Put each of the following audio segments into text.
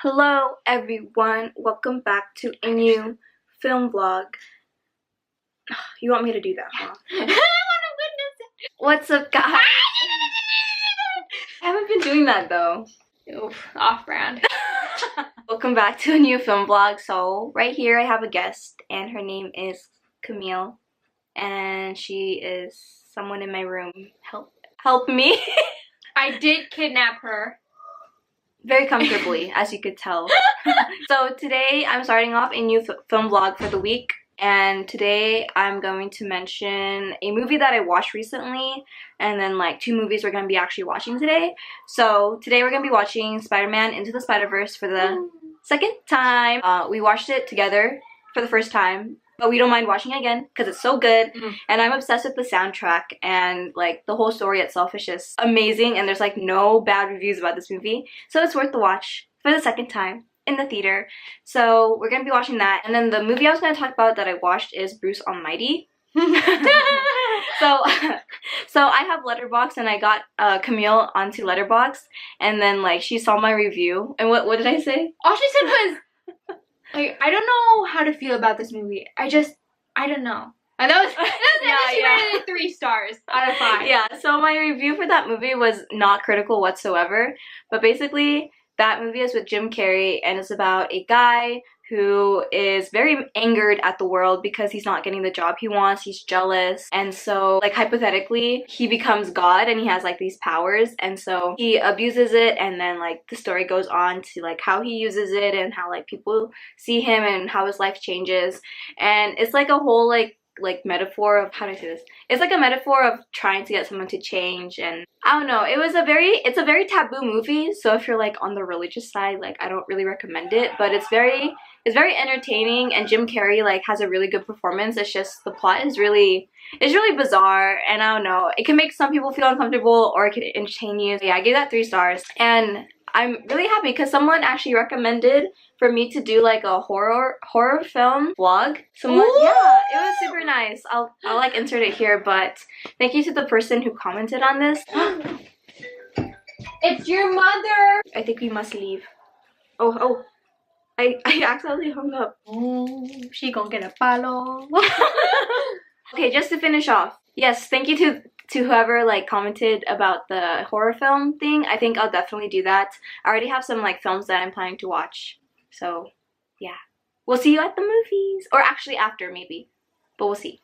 Hello everyone, welcome back to a new film vlog. You want me to do that, huh? I want to witness it. What's up, guys? I haven't been doing that though. Oof, off brand. Welcome back to a new film vlog. So right here I have a guest and her name is Camille, and she is someone in my room. Help me. I did kidnap her. Very comfortably, as you could tell. So today I'm starting off a new film vlog for the week, and today I'm going to mention a movie that I watched recently, and then like 2 movies we're going to be actually watching today. So today we're going to be watching Spider-Man Into the Spiderverse for the second time. We watched it together for the first time, but we don't mind watching it again because it's so good. And I'm obsessed with the soundtrack, and like the whole story itself is just amazing, and there's like no bad reviews about this movie, so it's worth the watch for the second time in the theater. So we're gonna be watching that, and then the movie I was gonna talk about that I watched is Bruce Almighty. So I have Letterboxd, and I got Camille onto Letterboxd, and then like she saw my review, and what did I say? All she said was, like, I don't know how to feel about this movie. I don't know. And that was she rated it 3 stars out of 5. Yeah, so my review for that movie was not critical whatsoever, but basically that movie is with Jim Carrey, and it's about a guy who is very angered at the world because he's not getting the job he wants. He's jealous, and so like hypothetically he becomes God, and he has like these powers, and so he abuses it, and then like the story goes on to like how he uses it and how like people see him and how his life changes. And it's like a whole like metaphor of, how do I say this? It's like a metaphor of trying to get someone to change, and I don't know, it's a very taboo movie, so if you're like on the religious side, like I don't really recommend it, but it's very entertaining, and Jim Carrey like has a really good performance. It's just the plot is really bizarre, and I don't know, it can make some people feel uncomfortable or it can entertain you. So yeah, I gave that 3 stars, and I'm really happy because someone actually recommended for me to do like a horror film vlog. Someone, yeah, it was super nice. I'll like insert it here, but thank you to the person who commented on this. It's your mother. I think we must leave. Oh, I accidentally hung up. Oh, she gonna get a palo. Okay, just to finish off, yes, thank you to whoever like commented about the horror film thing. I think I'll definitely do that. I already have some like films that I'm planning to watch, so yeah, we'll see you at the movies, or actually after maybe, but we'll see.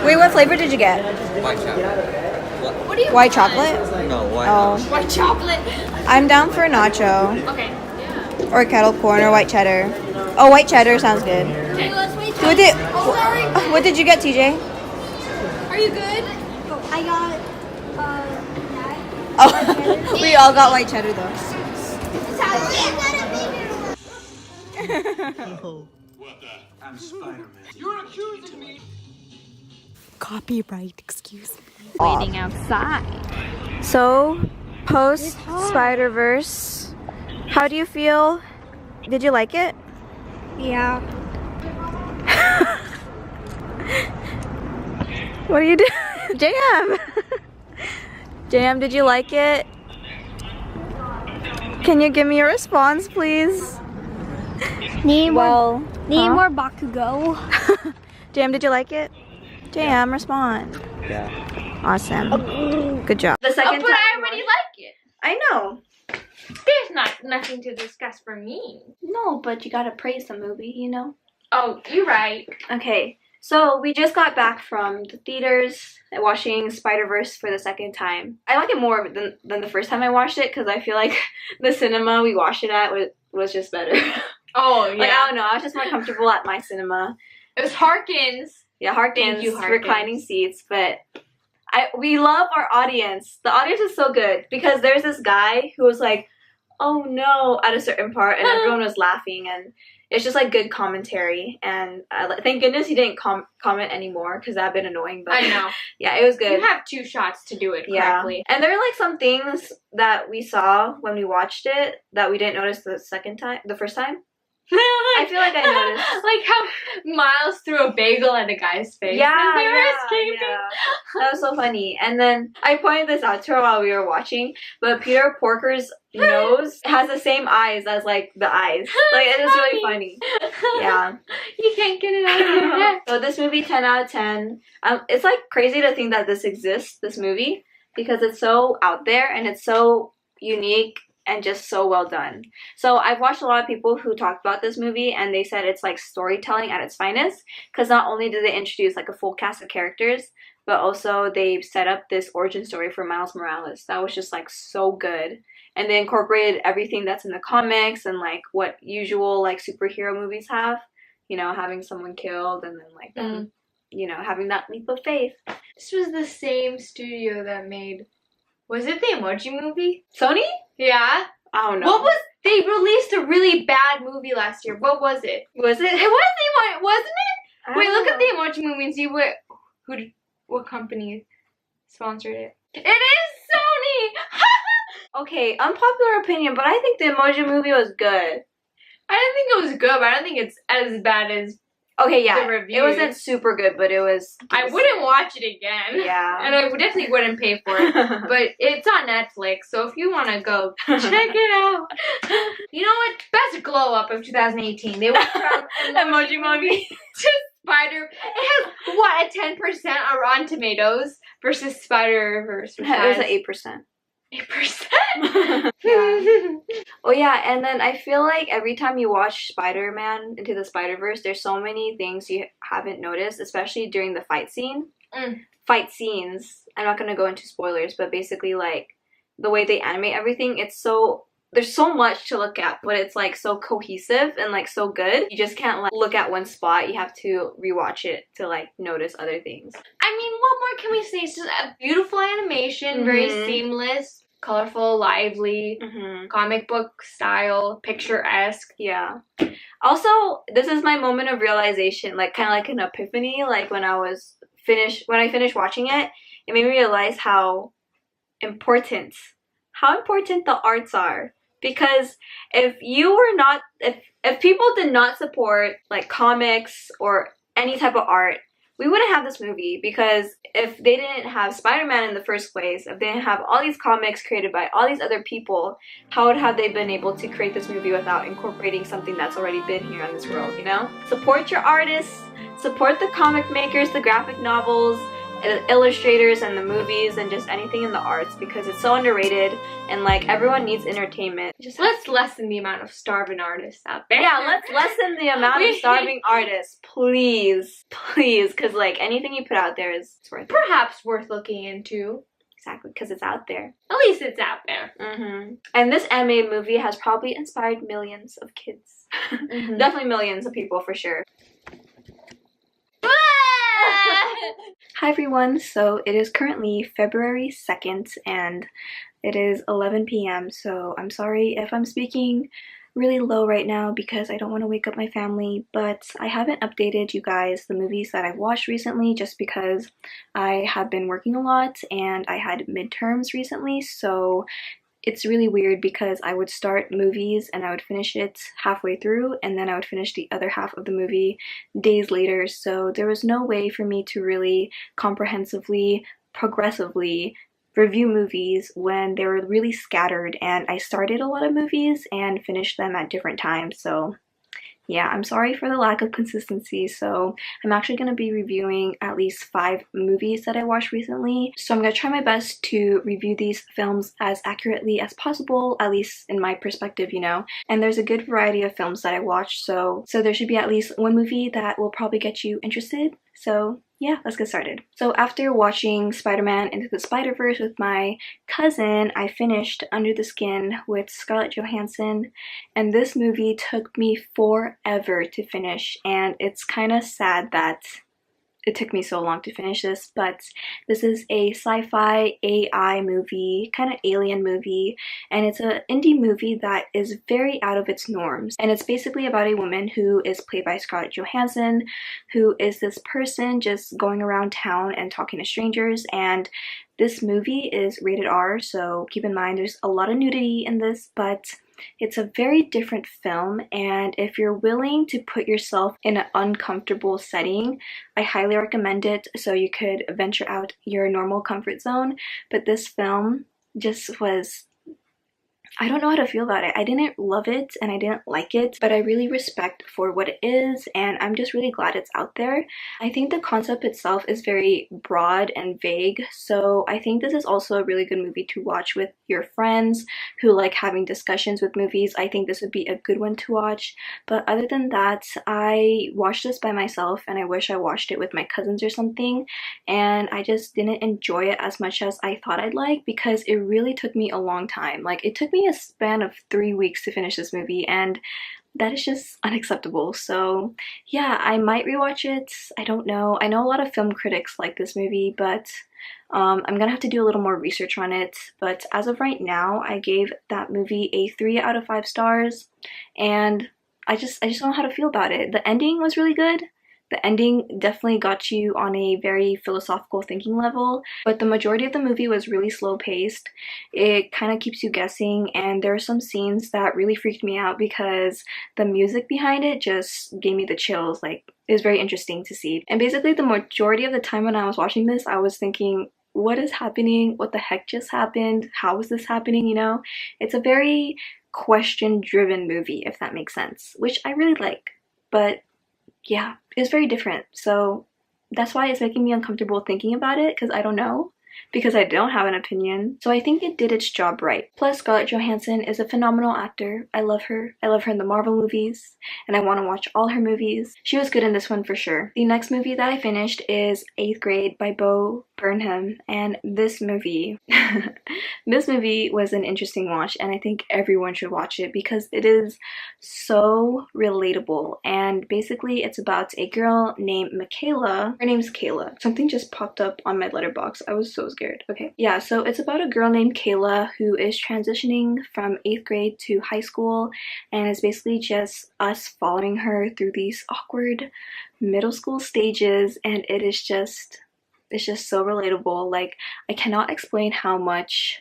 Wait, what flavor did you get? White chocolate. What do you White want? chocolate? No, white. Oh, White chocolate. I'm down for nacho. Okay. Yeah. Or kettle corn or white cheddar. Oh, white cheddar sounds good. Okay, let's wait. What did you get, TJ? Are you good? I got that. Oh, we all got white cheddar though. I'm Spiderman. You're accusing me. Copyright, excuse me. Waiting outside. So, post Spiderverse, how do you feel? Did you like it? Yeah. What are you doing? JM! JM, did you like it? Can you give me a response, please? Need more Huh? Bakugo. JM, did you like it? JM, respond. Yeah. Awesome. Good job. The second But I already like it. I know. There's nothing to discuss for me. No, but you gotta praise the movie, you know? Oh, you're right. Okay, so we just got back from the theaters watching Spiderverse for the second time. I like it more than the first time I watched it because I feel like the cinema we watched it at was just better. Oh, yeah. Like, I don't know, I was just more comfortable at my cinema. It was Harkins. Yeah, Harkins, Thank you, Harkins. reclining seats, but we love our audience. The audience is so good because there's this guy who was like, oh no, at a certain part, and everyone was laughing, and it's just like good commentary, and thank goodness he didn't comment anymore because that'd been annoying. But I know. Yeah, it was good. You have 2 shots to do it correctly. And there were like some things that we saw when we watched it that we didn't notice the first time. I feel like I noticed. Like how Miles threw a bagel at a guy's face. Yeah, as they were yeah, escaping. yeah. That was so funny. And then I pointed this out to her while we were watching, but Peter Porker's nose has the same eyes as like the eyes. Like it is really funny. Yeah. You can't get it out of your head. So this movie, 10 out of 10. It's like crazy to think that this exists, this movie, because it's so out there and it's so unique and just so well done. So I've watched a lot of people who talked about this movie and they said it's like storytelling at its finest, because not only did they introduce like a full cast of characters, but also they set up this origin story for Miles Morales that was just like so good. And they incorporated everything that's in the comics and like what usual like superhero movies have, you know, having someone killed and then like them, you know, having that leap of faith. This was the same studio that made, was it the Emoji Movie? Sony? Yeah. I don't know. What was, they released a really bad movie last year. What was it? Was it? It was the Emoji, wasn't it? I Wait, don't look know. at the Emoji Movie and see what company sponsored it. It is Sony! Okay, unpopular opinion, but I think the Emoji Movie was good. I didn't think it was good, but I don't think it's as bad as Okay, yeah. the reviews. It wasn't super good, but it was I wouldn't watch it again. Yeah. And I definitely wouldn't pay for it. But it's on Netflix, so if you want to go, check it out. You know what? Best glow up of 2018. They went from Emoji Movie to Spider. It has, what, a 10% on Rotten Tomatoes versus Spiderverse, which It was has at 8%. 8%. Yeah. Oh yeah, and then I feel like every time you watch Spider-Man Into the Spider-Verse, there's so many things you haven't noticed, especially during the fight scene. Fight scenes. I'm not gonna go into spoilers, but basically like the way they animate everything, it's so, there's so much to look at, but it's like so cohesive and like so good. You just can't like look at one spot. You have to rewatch it to like notice other things. I mean, what more can we say? It's just a beautiful animation, very seamless, colorful, lively, comic book style, picturesque. Yeah. Also, this is my moment of realization, like kind of like an epiphany. Like when I finished watching it, it made me realize how important the arts are. Because if people did not support like comics or any type of art, we wouldn't have this movie. Because if they didn't have Spider-Man in the first place, if they didn't have all these comics created by all these other people, how would have they been able to create this movie without incorporating something that's already been here in this world, you know? Support your artists, support the comic makers, the graphic novels, illustrators, and the movies, and just anything in the arts, because it's so underrated and like everyone needs entertainment. Just Let's lessen the amount of starving artists out there. yeah, let's lessen the amount of starving artists, please, because like anything you put out there is worth it. Perhaps worth looking into. Exactly, because it's out there. At least it's out there. And this animated movie has probably inspired millions of kids. Definitely millions of people for sure. Hi everyone, so it is currently February 2nd and it is 11 p.m. so I'm sorry if I'm speaking really low right now because I don't want to wake up my family, but I haven't updated you guys the movies that I've watched recently just because I have been working a lot and I had midterms recently, so it's really weird because I would start movies and I would finish it halfway through and then I would finish the other half of the movie days later, so there was no way for me to really comprehensively, progressively review movies when they were really scattered, and I started a lot of movies and finished them at different times, so yeah, I'm sorry for the lack of consistency. So I'm actually going to be reviewing at least 5 movies that I watched recently. So I'm going to try my best to review these films as accurately as possible, at least in my perspective, you know. And there's a good variety of films that I watched, so there should be at least one movie that will probably get you interested. So yeah, let's get started. So after watching Spider-Man Into the Spider-Verse with my cousin, I finished Under the Skin with Scarlett Johansson, and this movie took me forever to finish, and it's kind of sad that it took me so long to finish this, but this is a sci-fi AI movie, kind of alien movie, and it's an indie movie that is very out of its norms. And it's basically about a woman who is played by Scarlett Johansson, who is this person just going around town and talking to strangers, and this movie is rated R, so keep in mind there's a lot of nudity in this, but It's a very different film, and if you're willing to put yourself in an uncomfortable setting, I highly recommend it so you could venture out your normal comfort zone. But this film just was, I don't know how to feel about it. I didn't love it and I didn't like it, but I really respect for what it is, and I'm just really glad it's out there. I think the concept itself is very broad and vague, so I think this is also a really good movie to watch with your friends who like having discussions with movies. I think this would be a good one to watch. But other than that, I watched this by myself and I wish I watched it with my cousins or something, and I just didn't enjoy it as much as I thought I'd like, because it really took me a long time. Like, it took me a span of 3 weeks to finish this movie, and that is just unacceptable. So yeah, I might rewatch it. I don't know. I know a lot of film critics like this movie, but I'm gonna have to do a little more research on it. But as of right now, I gave that movie a 3 out of 5 stars, and I just don't know how to feel about it. The ending was really good. The ending definitely got you on a very philosophical thinking level, but the majority of the movie was really slow paced. It kind of keeps you guessing, and there are some scenes that really freaked me out because the music behind it just gave me the chills. Like, it was very interesting to see. And basically the majority of the time when I was watching this, I was thinking, what is happening? What the heck just happened? How is this happening? You know, it's a very question driven movie, if that makes sense, which I really like. But yeah, it's very different, so that's why it's making me uncomfortable thinking about it, because I don't know, because I don't have an opinion. So I think it did its job right. Plus, Scarlett Johansson is a phenomenal actor. I love her. I love her in the Marvel movies, and I want to watch all her movies. She was good in this one for sure. The next movie that I finished is 8th Grade by Bo Burnham, and this movie this movie was an interesting watch, and I think everyone should watch it because it is so relatable. And basically it's about a girl named Michaela. Her name's Kayla. Something just popped up on my letterbox. I was so scared. Okay, yeah, so it's about a girl named Kayla who is transitioning from 8th grade to high school, and it's basically just us following her through these awkward middle school stages, and it's just so relatable. Like, I cannot explain how much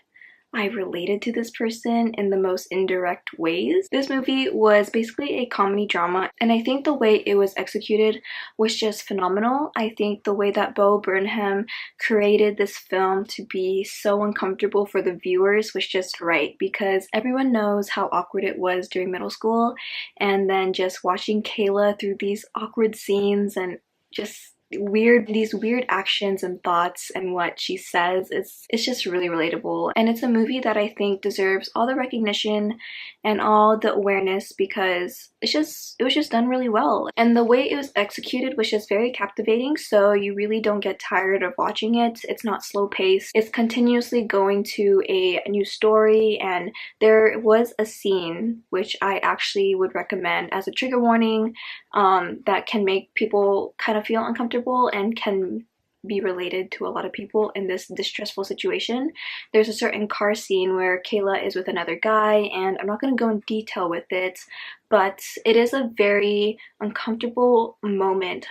I related to this person in the most indirect ways. This movie was basically a comedy drama, and I think the way it was executed was just phenomenal. I think the way that Bo Burnham created this film to be so uncomfortable for the viewers was just right, because everyone knows how awkward it was during middle school, and then just watching Kayla through these awkward scenes and just these weird actions and thoughts and what she says, it's just really relatable. And it's a movie that I think deserves all the recognition and all the awareness, because it was just done really well, and the way it was executed was just very captivating, so you really don't get tired of watching it. It's not slow paced. It's continuously going to a new story, and there was a scene which I actually would recommend as a trigger warning that can make people kind of feel uncomfortable and can be related to a lot of people in this distressful situation. There's a certain car scene where Kayla is with another guy, and I'm not going to go in detail with it, but it is a very uncomfortable moment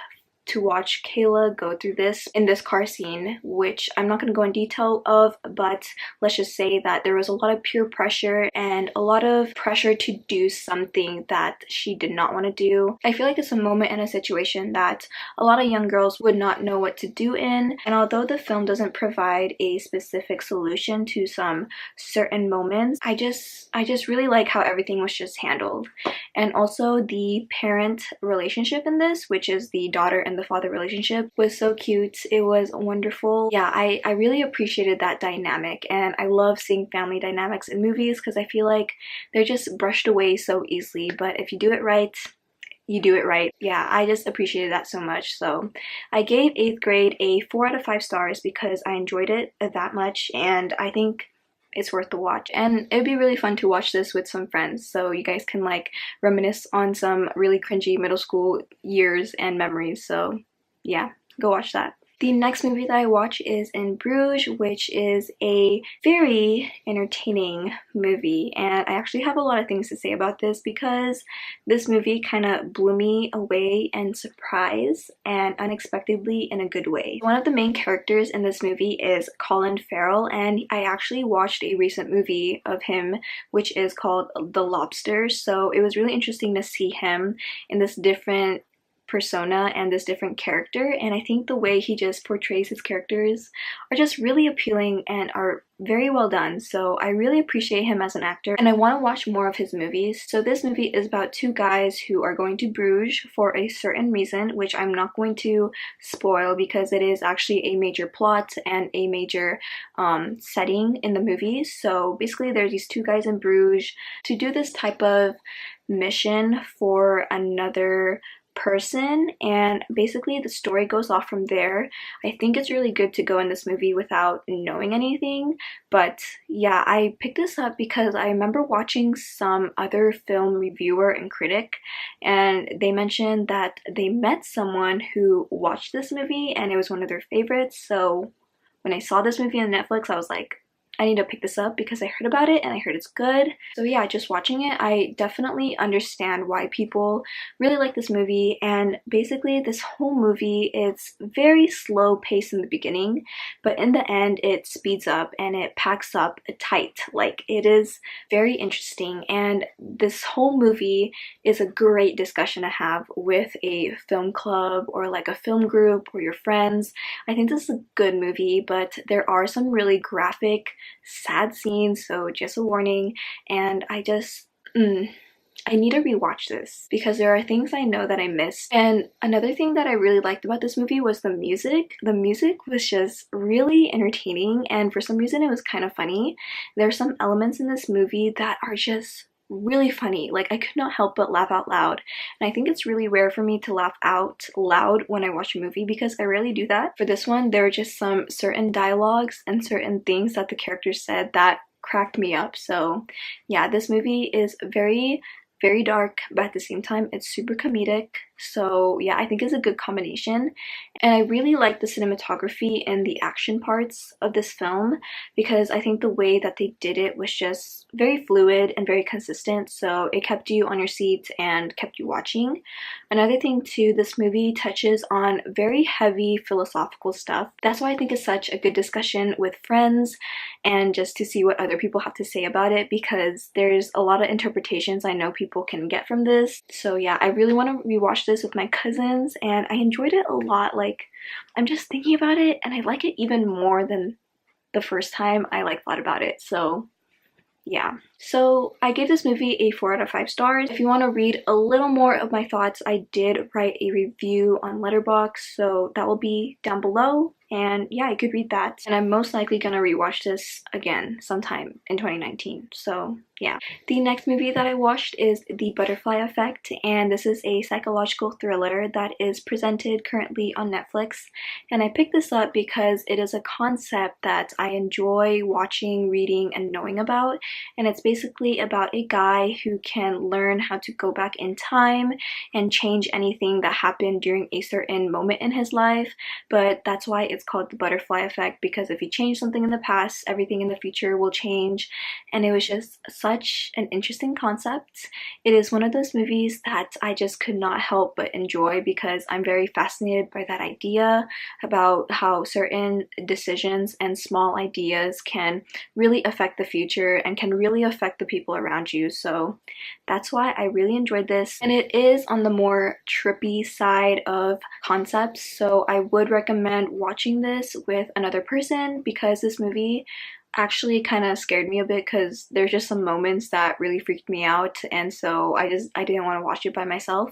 to watch Kayla go through this in this car scene, which I'm not going to go in detail of, but let's just say that there was a lot of peer pressure and a lot of pressure to do something that she did not want to do. I feel like it's a moment and a situation that a lot of young girls would not know what to do in, and although the film doesn't provide a specific solution to some certain moments, I just really like how everything was just handled. And also the parent relationship in this, which is the daughter and the father relationship, was so cute. It was wonderful. Yeah, I really appreciated that dynamic, and I love seeing family dynamics in movies because I feel like they're just brushed away so easily, but if you do it right, you do it right. Yeah, I just appreciated that so much. So I gave 8th grade a 4 out of 5 stars because I enjoyed it that much, and I think it's worth the watch. And it'd be really fun to watch this with some friends, so you guys can like reminisce on some really cringy middle school years and memories. So yeah, go watch that. The next movie that I watch is In Bruges, which is a very entertaining movie, and I actually have a lot of things to say about this because this movie kind of blew me away and surprised and unexpectedly in a good way. One of the main characters in this movie is Colin Farrell, and I actually watched a recent movie of him which is called The Lobster, so it was really interesting to see him in this different persona and this different character, and I think the way he just portrays his characters are just really appealing and are very well done, so I really appreciate him as an actor and I want to watch more of his movies. So this movie is about two guys who are going to Bruges for a certain reason, which I'm not going to spoil because it is actually a major plot and a major setting in the movie. So basically there's these two guys in Bruges to do this type of mission for another person, and basically the story goes off from there. I think it's really good to go in this movie without knowing anything, but yeah, I picked this up because I remember watching some other film reviewer and critic, and they mentioned that they met someone who watched this movie and it was one of their favorites. So when I saw this movie on Netflix, I was like, I need to pick this up because I heard about it and I heard it's good. So yeah, just watching it, I definitely understand why people really like this movie. And basically this whole movie, it's very slow paced in the beginning, but in the end it speeds up and it packs up tight. Like, it is very interesting, and this whole movie is a great discussion to have with a film club or like a film group or your friends. I think this is a good movie, but there are some really graphic, sad scenes, so just a warning. And I just I need to rewatch this because there are things I know that I missed. And another thing that I really liked about this movie was the music. The music was just really entertaining, and for some reason it was kind of funny. There are some elements in this movie that are just really funny. Like, I could not help but laugh out loud, and I think it's really rare for me to laugh out loud when I watch a movie because I rarely do that. For this one, there were just some certain dialogues and certain things that the characters said that cracked me up. So yeah, this movie is very dark, but at the same time it's super comedic. So yeah, I think it's a good combination, and I really like the cinematography and the action parts of this film because I think the way that they did it was just very fluid and very consistent, so it kept you on your seat and kept you watching. Another thing too, this movie touches on very heavy philosophical stuff. That's why I think it's such a good discussion with friends and just to see what other people have to say about it, because there's a lot of interpretations I know people can get from this. So yeah, I really want to rewatch this with my cousins, and I enjoyed it a lot. Like, I'm just thinking about it and I like it even more than the first time I thought about it. So yeah, so I gave this movie a 4 out of 5 stars. If you want to read a little more of my thoughts, I did write a review on Letterboxd, so that will be down below. And yeah, I could read that. And I'm most likely gonna rewatch this again sometime in 2019. So yeah. The next movie that I watched is The Butterfly Effect, and this is a psychological thriller that is presented currently on Netflix. And I picked this up because it is a concept that I enjoy watching, reading, and knowing about. And it's basically about a guy who can learn how to go back in time and change anything that happened during a certain moment in his life. But that's why it's called the butterfly effect, because if you change something in the past, everything in the future will change. And it was just such an interesting concept. It is one of those movies that I just could not help but enjoy because I'm very fascinated by that idea about how certain decisions and small ideas can really affect the future and can really affect the people around you. So that's why I really enjoyed this, and it is on the more trippy side of concepts, so I would recommend watching this with another person because this movie actually kind of scared me a bit because there's just some moments that really freaked me out, and so I didn't want to watch it by myself.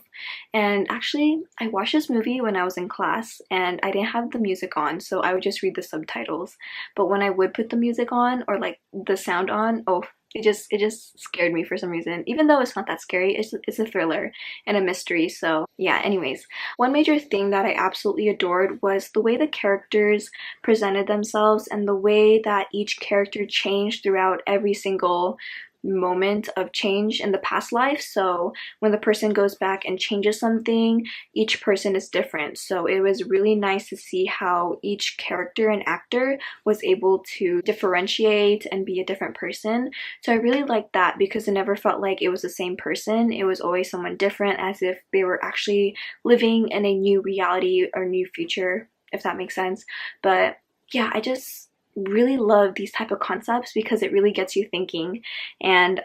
And actually, I watched this movie when I was in class and I didn't have the music on, so I would just read the subtitles. But when I would put the music on or like the sound on, oh, it just scared me for some reason, even though it's not that scary. It's a thriller and a mystery. So yeah, anyways, one major thing that I absolutely adored was the way the characters presented themselves and the way that each character changed throughout every single moment of change in the past life. So when the person goes back and changes something, each person is different. So it was really nice to see how each character and actor was able to differentiate and be a different person. So I really liked that because it never felt like it was the same person. It was always someone different, as if they were actually living in a new reality or new future, if that makes sense. But yeah, I just really love these type of concepts because it really gets you thinking. And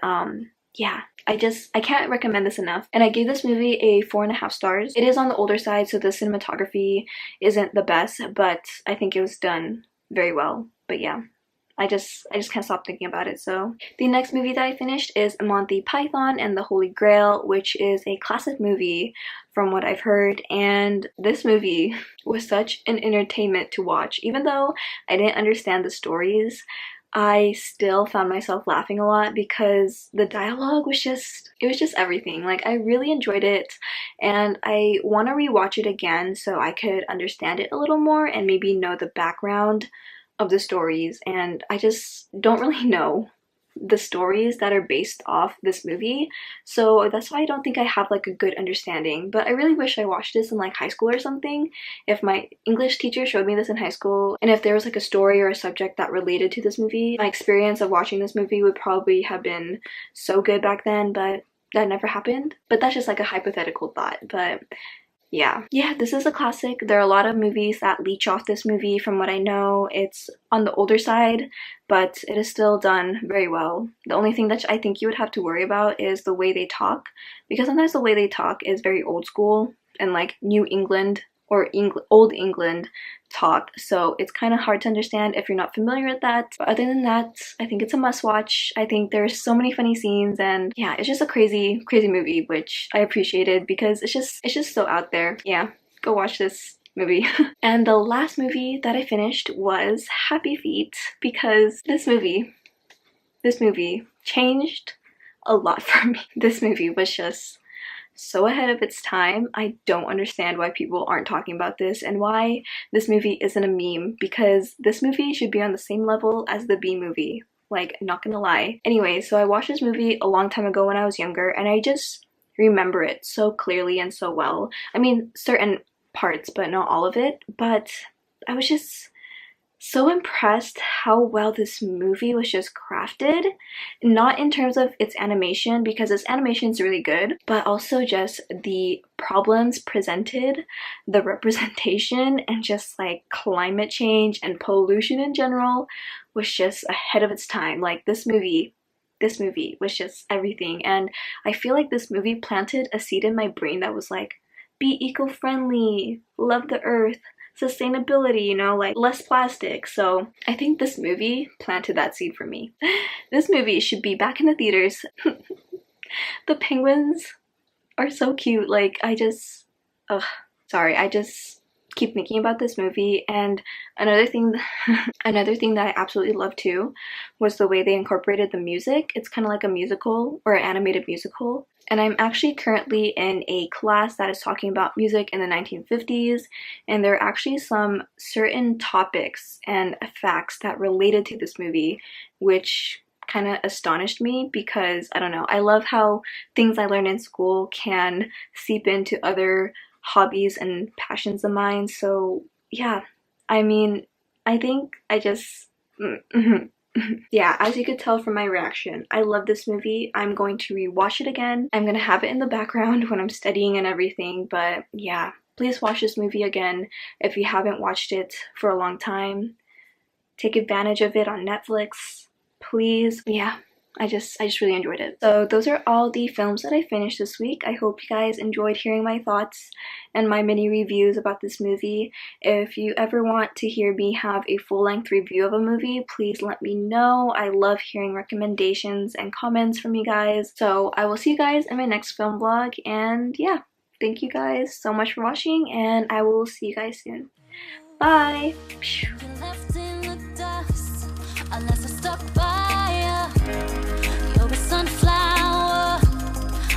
yeah, I can't recommend this enough. And I gave this movie a 4.5 stars. It is on the older side, so the cinematography isn't the best, but I think it was done very well. But yeah, I just can't stop thinking about it. So the next movie that I finished is Monty Python and the Holy Grail, which is a classic movie from what I've heard. And this movie was such an entertainment to watch. Even though I didn't understand the stories, I still found myself laughing a lot because the dialogue was just everything. Like, I really enjoyed it, and I want to rewatch it again so I could understand it a little more and maybe know the background of the stories. And I just don't really know the stories that are based off this movie, so that's why I don't think I have like a good understanding. But I really wish I watched this in like high school or something. If my English teacher showed me this in high school, and if there was like a story or a subject that related to this movie, my experience of watching this movie would probably have been so good back then, but that never happened. But that's just like a hypothetical thought. But yeah, this is a classic. There are a lot of movies that leech off this movie. From what I know, it's on the older side, but it is still done very well. The only thing that I think you would have to worry about is the way they talk, because sometimes the way they talk is very old school and like New England or Old England talk, so it's kind of hard to understand if you're not familiar with that. But other than that, I think it's a must watch. I think there's so many funny scenes, and yeah, it's just a crazy movie, which I appreciated because it's just so out there. Yeah, go watch this movie. And the last movie that I finished was Happy Feet, because this movie changed a lot for me. This movie was just so ahead of its time. I don't understand why people aren't talking about this and why this movie isn't a meme, because this movie should be on the same level as the Bee Movie. Like, not gonna lie. Anyway, so I watched this movie a long time ago when I was younger, and I just remember it so clearly and so well. I mean, certain parts, but not all of it. But I was just so impressed how well this movie was just crafted. Not in terms of its animation, because its animation is really good, but also just the problems presented, the representation, and just like climate change and pollution in general was just ahead of its time. Like, this movie was just everything. And I feel like this movie planted a seed in my brain that was like, be eco-friendly, love the earth, sustainability, you know, like less plastic. So I think this movie planted that seed for me. This movie should be back in the theaters. The penguins are so cute. Like, I just keep thinking about this movie. And another thing that I absolutely love too was the way they incorporated the music. It's kind of like a musical or an animated musical. And I'm actually currently in a class that is talking about music in the 1950s, and there are actually some certain topics and facts that related to this movie, which kind of astonished me, because I don't know, I love how things I learned in school can seep into other hobbies and passions of mine. So yeah, I mean, I think I just yeah, as you could tell from my reaction, I love this movie. I'm going to rewatch it again. I'm gonna have it in the background when I'm studying and everything. But yeah, please watch this movie again if you haven't watched it for a long time. Take advantage of it on Netflix, please. Yeah, I just really enjoyed it. So those are all the films that I finished this week. I hope you guys enjoyed hearing my thoughts and my mini reviews about this movie. If you ever want to hear me have a full-length review of a movie, please let me know. I love hearing recommendations and comments from you guys. So I will see you guys in my next film vlog, and yeah, thank you guys so much for watching, and I will see you guys soon. Bye! Unless I stuck by you, you're a sunflower.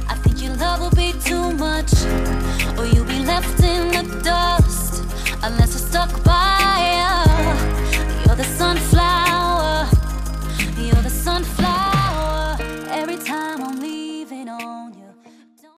I think your love will be too much, or you'll be left in the dark.